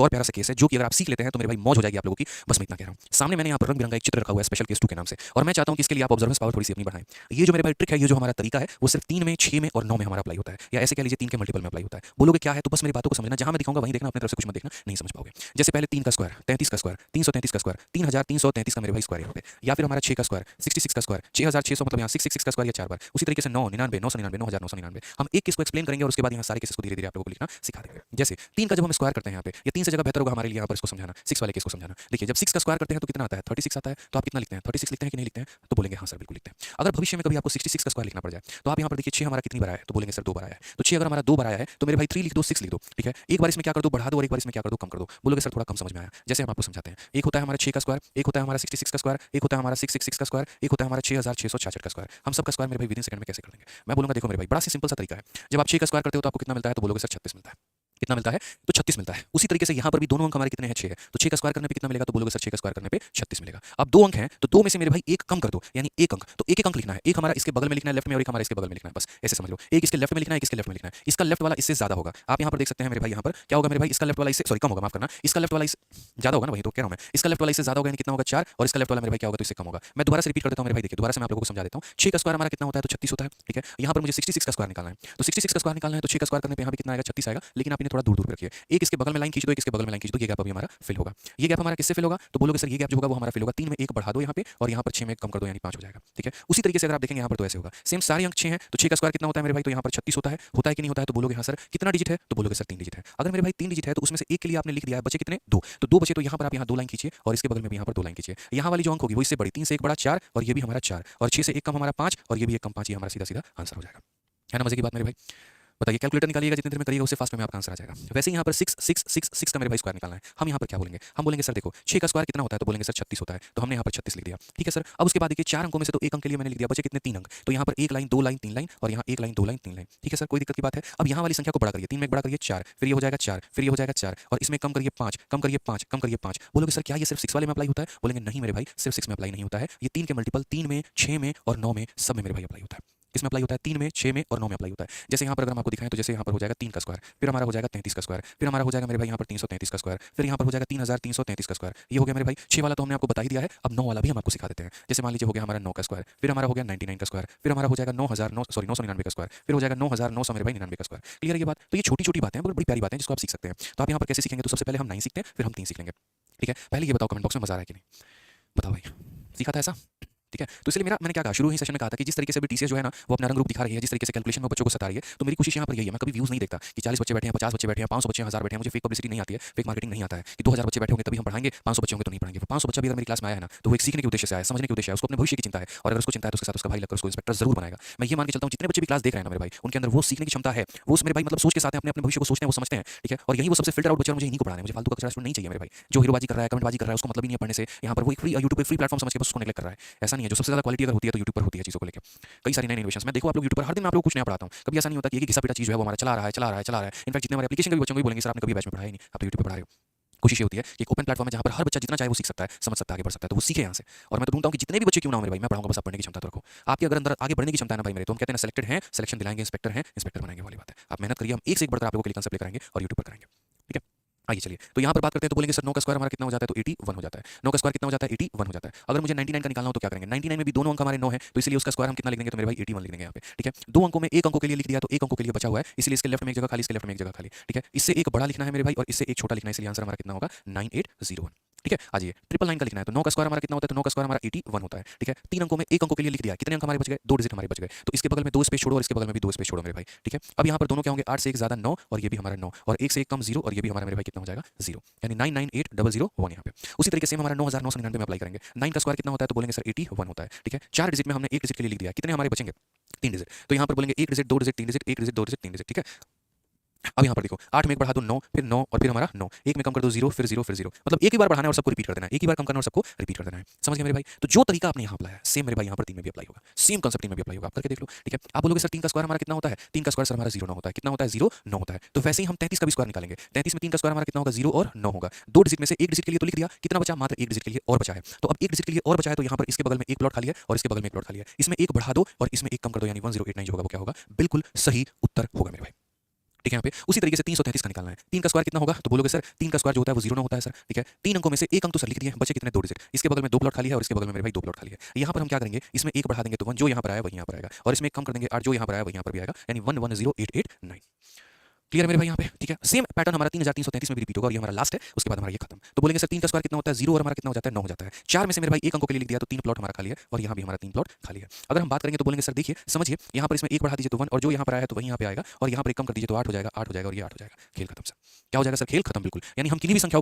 और प्यारा सा केस है जो कि अगर आप सीख लेते हैं तो मेरे भाई मौज हो जाएगी आप लोगों की। बस मैं इतना कह रहा हूँ। सामने मैंने यहाँ पर रंग बिरंगा एक चित्र रखा हुआ है स्पेशल केस 2 के नाम से, और मैं चाहता हूँ कि इसके लिए आप ऑब्जर्वेंस पावर थोड़ी सी अपनी बढ़ाएं। ये जो मेरे भाई ट्रिक है, ये जो हमारा तरीका है, वो सिर्फ 3 में, 6 में और 9 में हमारा अप्लाई होता है, या ऐसे कह लीजिए 3 के मल्टीपल में अप्लाई होता है। बोलोगे क्या है, तो बस मेरी बातों को समझना, जहां मैं दिखाऊंगा वहीं देखना, अपनी तरफ से कुछ मत देखना, नहीं समझ पाओगे। जैसे पहले 3 का स्क्वायर, 33 का स्क्वायर, 333 का स्क्वायर, 3333 का मेरे भाई स्क्वायर यहाँ पे, या फिर हमारा 6 का स्क्वायर, 66 का स्क्वायर, 6600 मतलब यहाँ 666 का स्क्वायर या 4 बार। उसी तरीके से 999 999 9999। हम एक केस को एक्सप्लेन करेंगे और उसके बाद यहाँ सारे केसेस को धीरे धीरे आप लोगों को लिखना सिखा देंगे। जैसे 3 का जब हम स्क्वायर करते हैं यहाँ पे, ये 3 से जगह बेहतर होगा हमारे लिए यहाँ पर इसको समझाना, 6 वाले केस को समझाना। देखिए जब 6 का स्क्वायर करते हैं तो कितना आता है, 36 आता है। तो आप कितना लिखते हैं, 36 लिखते हैं कि नहीं लिखते हैं, तो बोलेंगे हाँ सर बिल्कुल लिखते हैं। अगर भविष्य में कभी आपको 66 का स्क्वायर लिखना पड़ जाए तो आप यहाँ पर देखिए 6 हमारा कितनी बार आया है, तो बोलेंगे सर 2 बार आया है। तो 6 अगर हमारा 2 बार आया है तो मेरे भाई 3 लिख दो, 6 लिख दो, ठीक है। एक बार इसमें क्या कर दो, बढ़ा दो, और एक बार इसमें क्या कर दो, कम कर दो। बोलोगे सर थोड़ा कम समझ में आया। जैसे हम आपको समझाते हैं, एक होता है हमारा 6 का स्क्वायर, एक होता है हमारा 66 का स्क्वायर, एक होता है हमारा 666 का स्क्वायर, एक होता है हमारा 6666 का स्क्वायर। हम सबका स्क्वायर मेरे भाई विदिन सेकंड में कैसे कर देंगे। मैं बोलूंगा देखो मेरे भाई, बड़ा सी सिंपल सा तरीका है। जब आप 6 का स्क्वायर करते हो तो आपको कितना मिलता है, तो बोलोगे सर 36 मिलता है। कितना मिलता है, तो 36 मिलता है। उसी तरीके से यहाँ पर भी दोनों अंक हमारे कितने हैं, 6 है। तो 6 का स्क्वायर करने पे कितना मिलेगा, तो बोलोगे सर 6 का स्क्वायर करने पे 36 मिलेगा। अब 2 अंक हैं तो 2 में से मेरे भाई एक कम कर दो, यानी 1 अंक। तो एक अंक लिखना है, एक हमारा इसके बगल में लिखना है लेफ्ट में, और एक हमारा इसके बगल में लिखना है, बस ऐसे समझ लो। एक इसके लेफ्ट में लिखना है, एक इसके लेफ्ट में लिखना है। इसका लेफ्ट वाला इससे ज्यादा होगा। आप यहाँ पर देख सकते हैं मेरे भाई, यहाँ पर क्या होगा मेरे भाई, इसका लेफ्ट वाला इससे सॉरी कम होगा, माफ करना। इसका लेफ्ट वाला इससे ज्यादा होगा ना, वही तो कह रहा हूं मैं। इसका लेफ्ट वाला इससे ज्यादा होगा, यानी कितना होगा 4, और इसका लेफ्ट वाला मेरे भाई क्या होगा, तो इससे कम होगा। मैं दोबारा से रिपीट कर देता हूं मेरे भाई, देखिए दोबारा से मैं आप लोगों को समझा देता हूं। 6 का स्क्वायर हमारा कितना होता है, तो 36 होता है, ठीक है। यहाँ पर मुझे 66 का स्क्वायर निकालना है, तो 66 का स्क्वायर निकालना है, तो 6 का स्क्वायर करने पे यहाँ पे कितना आएगा, 36 आएगा। लेकिन आप इन्हें थोड़ा दूर दूर पे रखिए। एक इसके बगल में लाइन खींच दो, एक इसके बगल में लाइन खींच दो, ये गैप अभी हमारा फिल होगा। ये गैप हमारा किससे फिल होगा, तो बोलोगे सर ये गैप जो होगा वो हमारा फिल होगा 3 में 1 बढ़ा दो यहाँ पे, और यहाँ पर 6 में कम कर दो, यानी 5 हो जाएगा, ठीक है। उसी तरीके से अगर आप देखेंगे यहाँ पर तो ऐसे होगा। सेम सारे अंक 6 हैं, तो 6 का स्क्वायर कितना होता है मेरे भाई, तो यहाँ पर 36 होता है कि नहीं होता है, तो बोलोगे हाँ सर। कितना डिजिट है, तो बोलोगे सर 3 डिजिट है। अगर मेरे भाई 3 डिजिट है तो उसमें से एक के लिए आपने लिख दिया है, बचे कितने, 2। तो 2 बचे, तो यहाँ पर आप यहाँ 2 लाइन खींचिए, और इसके बगल में भी यहाँ पर 2 लाइन खींचिए। यहाँ वाली जो अंक होगी वो इससे बड़ी, 3 से 1 बड़ा 4, और ये भी हमारा 4, और 6 से 1 कम हमारा 5, और ये भी 1 कम 5, ये हमारा सीधा सीधा आंसर हो जाएगा। है ना मजे की बात मेरे भाई। बताइए, कैलकुलेटर निकालिएगा, जितनी देर में करिएगा उससे फास्ट में आपका आंसर आ जाएगा। वैसे ही यहाँ पर 6 का मेरे भाई स्क्वायर निकालना है। हम यहाँ पर क्या बोलेंगे, हम बोलेंगे सर देखो 6 का स्क्वायर कितना होता है, तो बोलेंगे सर 36 होता है। तो हमने यहाँ पर 36 लिख दिया, ठीक है सर। अब उसके बाद देखिए 4 अंकों में से तो 1 अंक के लिए मैंने लिख दिया, बचे कितने, 3 अंक। तो यहाँ पर 1 लाइन 2 लाइन 3 लाइन, और यहाँ 1 लाइन 2 लाइन 3 लाइन, ठीक है सर, कोई दिक्कत की बात है। अब यहाँ वाली संख्या को बड़ा करिए, 3 में 1 बड़ा करिए 4, फिर ये हो जाएगा 4, फिर ये हो जाएगा 4, और इसमें कम करिए 5, कम करिए 5, कम करिए 5। बोलोगे सर क्या ये सिर्फ 6 वाले में अप्लाई होता है, बोलेंगे नहीं मेरे भाई, सिर्फ 6 में अप्लाई नहीं होता है। ये 3 के मल्टीपल 3 में, 6 में और 9 में, सब में मेरे भाई अप्लाई होता है। इसमें अप्लाई होता है 3 में, 6 में और 9 में अप्लाई होता है। जैसे यहाँ पर अगर हम आपको दिखाएं तो जैसे यहाँ पर हो जाएगा 3 का स्क्वायर, फिर हमारा हो जाएगा 33 का स्क्वायर, फिर हमारा हो जाएगा मेरे भाई यहाँ पर 333 का स्क्वायर, फिर यहाँ पर हो जाएगा 3333 का स्क्वायर। ये हो गया मेरे भाई 6 वाला, तो हमने आपको बता ही दिया है। अब 9 वाला भी हम आपको सिखा देते हैं। जैसे मान लीजिए हो गया हमारा 9 का स्क्वायर, फिर हमारा हो गया 99 का स्क्वायर, फिर हमारा हो जाएगा 999 का स्क्वायर, फिर हो जाएगा 9900 मेरे भाई 99 का स्क्वायर। क्लियर है ये बात। तो ये छोटी छोटी बातें हैं, बड़ी प्यारी बातें हैं जिसको आप सीख सकते हैं। तो आप यहाँ पर कैसे सीखेंगे, तो सबसे पहले हम 9 सीखते हैं, फिर हम 3 सीख लेंगे, ठीक है। पहले ये बताओ कमेंट बॉक्स में मजा आ रहा है कि नहीं, बताओ भाई, सीखा था ऐसा, ठीक है। तो इसलिए मैंने क्या कहा, शुरू ही सेशन में कहा था कि जिस तरीके से भी टीसीएस जो है ना वो अपना रंग रूप दिखा रही है, जिस तरीके से कैलकुलेशन में बच्चों को सता रही है, तो मेरी कोशिश यहाँ पर यही है। मैं कभी व्यूज नहीं देखता कि 40 बच्चे बैठे हैं, 50 बच्चे बैठे हैं, 500 बच्चे, 1000 बैठे हैं। मुझे फेक पब्लिसिटी नहीं आती है, फेक मार्केटिंग नहीं आता है कि 2000 बच्चे बैठे होंगे तभी हम पढ़ाएंगे, 500 बच्चे होंगे तो नहीं पढ़ाएंगे। 500 बच्चा भी अगर मेरी क्लास में आया है ना, तो वो एक सीखने के उद्देश्य से आया, समझने के उद्देश्य है, उसको अपने भविष्य की चिंता है, और अगर उसको चिंता है तो उसके साथ उसका भाई लगकर उसको इंस्पेक्टर जरूर बनाएगा। मैं ये मान के चलता हूँ जितने बच्चे भी क्लास देख रहे हैं ना मेरे भाई, उनके अंदर वो सीखने की क्षमता है, वो मेरे भाई मतलब सोच के साथ अपने अपने भविष्य को सोचते हैं, वो समझते हैं, ठीक है। और यही वो सबसे फिल्टर आउट बच्चा, मुझे इन्हीं को पढ़ाना है। मुझे फालतू का कचरा स्टूडेंट नहीं चाहिए मेरे भाई, जो हीरोबाजी कर रहा है, कमेंटबाजी कर रहा है, उसको मतलब ही नहीं है पढ़ने से। यहाँ पर वो एक फ्री यूट्यूब पे फ्री प्लेटफॉर्म समझ के बस उसको नेगलेक्ट कर रहा है। ऐसा नहीं है, जो सबसे ज्यादा क्वालिटी अगर होती है तो यूट्यूब पर होती है चीजों को लेकर। कई सारी नई इनोवेशंस मैं देखो आप लोग यूट्यूब पर हर दिन मैं आप लोग कुछ नया पढ़ाता हूं। कभी ऐसा नहीं होता कि एक ही घिसा पिटा चीज जो है वो हमारा चला रहा है। इनफैक्ट जितने हमारे एप्लीकेशन के भी बच्चों को भी बोलेंगे सर आपने कभी बैच में पढ़ाया ही नहीं, आप तो यूट्यूब पर पढ़ा रहे हो। कोशिश ये होती है कि एक ओपन प्लेटफॉर्म है जहां पर हर बच्चा जितना चाहे वो सीख सकता है, समझ सकता है, आगे बढ़ सकता है, तो वो सीखे यहाँ से। और मैं तो ढूंढता हूं कि जितने भी बच्चे क्यों ना हो मेरे भाई, मैं पढ़ाऊंगा, बस आप पढ़ने की क्षमता तो रखो। आपके अगर अंदर आगे बढ़ने की क्षमता है ना भाई मेरे, तो हम कहते हैं ना सिलेक्टेड हैं, सिलेक्शन दिलाएंगे, इंस्पेक्टर हैं, इंस्पेक्टर बनाएंगे वाली बात है। आप मेहनत करिए, हम एक से एक बढ़कर आप लोगों के लिए कंसेप्ट लेकर आएंगे और यूट्यूब पर कराएंगे, ठीक है। आइए चलिए, तो यहाँ पर बात करते हैं। तो बोलेंगे सर 9 का स्क्वायर हमारा कितना हो जाता है, तो 81 हो जाता है। 9 का स्क्वायर कितना हो जाता है, 81 हो जाता है। अगर मुझे 99 का निकालना हो तो क्या करेंगे, 99 में भी दोनों अंक हमारे 9 है, तो इसलिए उसका स्क्वायर हम कितना लिख देंगे, तो मेरे भाई 81 लिख देंगे यहाँ पे, ठीक है। 2 अंकों में 1 अंकों के लिए लिख दिया, तो 1 अंकों के लिए बचा हुआ है, इसलिए इसके लेफ्ट में एक जगह खाली, इसके लेफ्ट में एक जगह खाली, ठीक है। इससे एक बड़ा लिखना है मेरे भाई और इससे एक छोटा लिखना है, इसलिए आंसर हमारा कितना होगा 9801, ठीक है। आज ये 999 का लिखना है, तो 9 का स्क्वायर हमारा कितना होता है, तो 9 का स्क्वायर हमारा 81 होता है, ठीक है। 3 अंकों में 1 अंकों के लिए लिख दिया, कितने अंक हमारे बच गए, 2 डिजिट हमारे बच गए। तो इसके बगल में 2 स्पेस छोड़ो और इसके बगल में भी 2 स्पेस छोड़ो मेरे भाई, ठीक है। अब यहाँ पर दोनों क्या होंगे, 8 से 1 ज्यादा 9, और ये भी हमारा 9, और 1 से 1 कम 0, और ये भी हमारा मेरे भाई कितना हो जाएगा 0, यानी 998001 यहाँ पे। उसी तरीके से हम हमारा 9999 में अप्लाई करेंगे। 9 का स्क्वायर कितना होता है, तो बोलेंगे सर 81 होता है, ठीक है। 4 डिजिट में हमने 1 डिजिट के लिए लिख दिया, कितने हमारे बचेंगे, 3 डिजिट। तो यहाँ पर बोलेंगे 1 digit 2 digit 3 digit, 1 digit 2 digit 3 digit, ठीक है। अब यहाँ पर देखो 8 में 1 बढ़ा दो 9, फिर 9 और फिर हमारा 9, 1 में कम कर दो 0, फिर 0, फिर 0, मतलब एक ही बार बढ़ाना है और सबको रिपीट कर देना है, एक ही बार कम करना और सबको रिपीट कर देना है। समझ गए मेरे भाई। तो जो तरीका आपने यहाँ अप्लाई है सेम मेरे भाई यहाँ पर 3 में भी अप्लाई होगा, सेम कांसेप्ट 3 में भी अप्लाई होगा, आप करके देख लो, ठीक है। आप बोलोगे सर 3 का स्क्वायर हमारा कितना होता है, 3 का स्क्वायर सर हमारा 0 9 होता है, कितना होता है 0 9 होता है। तो वैसे ही हम 33 का भी स्क्वायर निकालेंगे। 33 में 3 का स्क्वायर हमारा कितना होगा 0 और 9 होगा। 2 डिजिट में से 1 डिजिट के लिए तो लिख दिया, कितना बचा, मात्र 1 डिजिट के लिए और बचा है। तो अब 1 डिजिट के लिए और बचा है, तो यहाँ पर इसके बगल में एक प्लॉट खाली है और इसके बगल में एक प्लॉट खाली है, इसमें एक बढ़ा दो और इसमें एक कम कर दो, यानी 1089 जो होगा वो क्या होगा, बिल्कुल सही उत्तर होगा मेरे भाई। ठीक है यहाँ पे उसी तरीके से 333 का निकालना है। 3 का स्क्वायर कितना होगा तो बोलोगे सर 3 का स्क्वायर जो होता है वो 0 ना होता है सर। ठीक है 3 अंकों में से एक अंक तो सर लिख दिए, बचे कितने 2 डिजिट। इसके बगल में 2 प्लॉट खाली है और इसके बगल में मेरे भाई 2 प्लॉट खाली है। यहाँ पर हम क्या करेंगे, इसमें 1 बढ़ा देंगे तो 1 जो यहाँ पर आया वही यहाँ पर आएगा, और इसमें 1 कम कर देंगे 8 जो यहाँ पर आया वही यहाँ पर भी आएगा, यानी 110889। क्लियर है मेरे भाई यहाँ पे। ठीक है सेम पैटर्न हमारा 3333 में भी रिपीट होगा और ये हमारा लास्ट है, उसके बाद हमारा ये खत्म। तो बोलेंगे सर 3 का स्क्वायर कितना होता है 0 और हमारा कितना हो जाता है 9 हो जाता है। 4 में से मेरे भाई एक अंकों के लिए लिख दिया तो 3 प्लॉट हमारा खाली है और यहाँ भी हमारा 3 प्लॉट खाली है। अगर हम बात करेंगे तो बोलेंगे सर देखिए समझिए यहाँ पर इसमें 1 बढ़ा दीजिए तो 1 और जो यहाँ पर आया है तो वही यहाँ पे आएगा, और यहाँ पर 1 कम कर दीजिए तो 8 हो जाएगा, 8 हो जाएगा और ये 8 हो जाएगा। खेल खत्म सर। क्या हो जाएगा सर खेल खत्म बिल्कुल। यानी हम किन्हीं भी संख्याओं